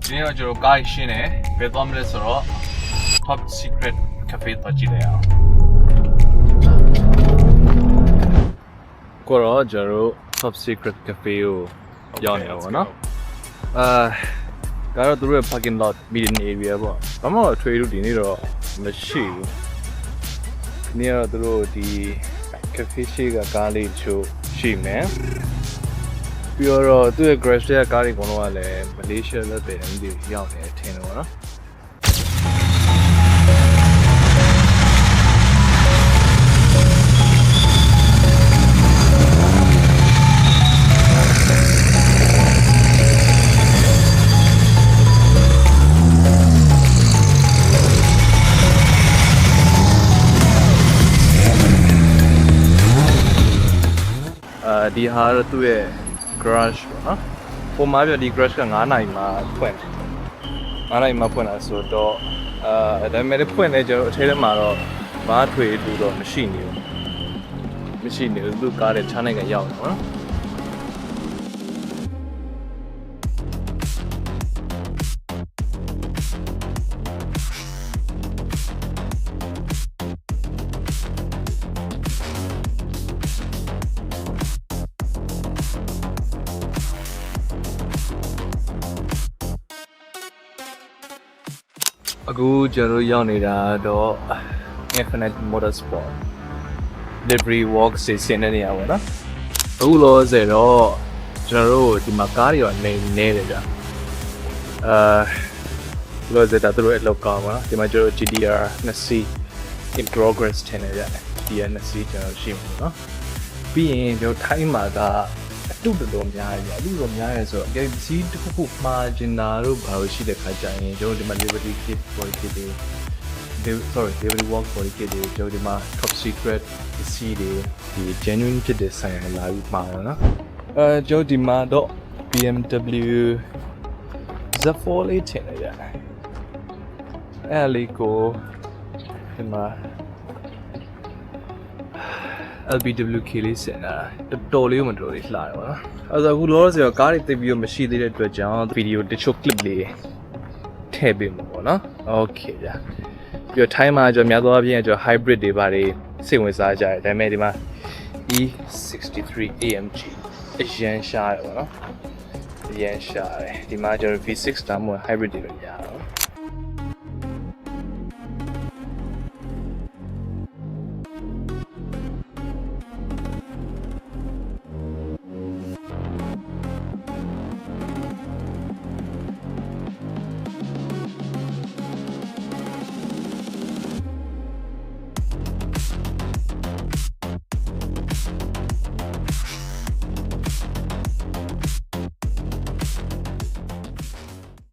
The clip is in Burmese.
ဒီနေ့တော့ကျွန်တော်ကားရှင်းတယ်ဘယ်သွားမလဲဆိုတော့ Top Secret Cafe သွားကြည့်လိုက်အောင်ကိုတော့ကျွန်တော် Top Secret Cafe ကိုရောက်နေတော့ဗောနော်ကတော့သူတို့ရဲ့ parking lot meeting area ပေါ့ဘာမှတော့ထွေးလို့ဒီနေ့တော့မရှိဘူးဒီနေ့တော့သူတို့ဒီ cafe ရှိကကားလေးချို့ရှိမယ်ပြီးတော့သူ့ရဲ့ garage ရဲ့ကားတွေအကုန်လုံးကလည်းမလေးရှားလက်တွေအင်းဒီရောက်နေတယ်ထင်တယ်ဗောနော်ဒီဟာတော့သူ့ရဲ့ garage ပေါ့နော်ပုံမှန်ပြဒီ garage က9နာရီမှာဖွင့်တယ်9နာရီမှာဖွင့်တာဆိုတော့ဒါပေမဲ့ဖွင့်နေကြတော့အထဲထဲမှာတော့ဘာထွေတူတော့မရှိနေဘူးသူကားတဲ့ချားနိုင်ငံရောက်တယ်နော်အခုကျွန်တော်ရောက်နေတာတော့ Infinite Motorsport Livery Walk စီစဉ်နေရပါတော့အခုလောဆယ်တော့ကျွန်တော်တို့ဒီမှာကားတွေတော့နေတယ်ကြာလောဆယ်တာတို့ရဲ့လောက်ကားပါဒီမှာကျွန်တော် GTR 2 စီး in progress ထင်နေရတယ်ဒီက2စီးကျွန်တော်ရှိမှာနော်ပြီးရင်ကျွန်တော်ထိုင်းမှာကအတုတော်များရဆိုတော့အကယ်စီးတစ်ခုမှာဂျင်နာတို့ဘာလို့ရှိတဲ့ခါကျရင်ကျွန်တော်ဒီမှာ Liberty Kit Body Kit တွေ Liberty Walk Body Kit တွေကျွန်တော်ဒီမှာ Top Secret စီးတွေဒီ genuine ဖြစ်တဲ့ဆိုင်လာပြီးမှာတော့နော်ကျွန်တော်ဒီမှာတော့ BMW Z4 လေးထင်နေရတယ်အဲ့လေးကိုဒီမှာLBWK လေးစင်တာတော်လေးမတော်လေးလှတယ်ဗောနော်အဲ့ဒါအခုလောလောဆယ်တော့ကားတွေတိတ်ပြီးတော့မရှိသေးတဲ့အတွက်ကြောင့်ဗီဒီယိုတချို့ clip လေးထည့်ပေးမှာဗောနော် Okay ကြာပြီးတော့ time မှာကျွန်တော်များသောအားဖြင့်ကျွန်တော် hybrid တွေပါတယ်စိတ်ဝင်စားကြတယ်ဒါပေမဲ့ဒီမှာ E63 AMG အရန်ရှားတယ်ဗောနော်အရန်ရှားတယ်ဒီမှာကျွန်တော် V6 ဒါမှမဟုတ် hybrid တွေပဲညာ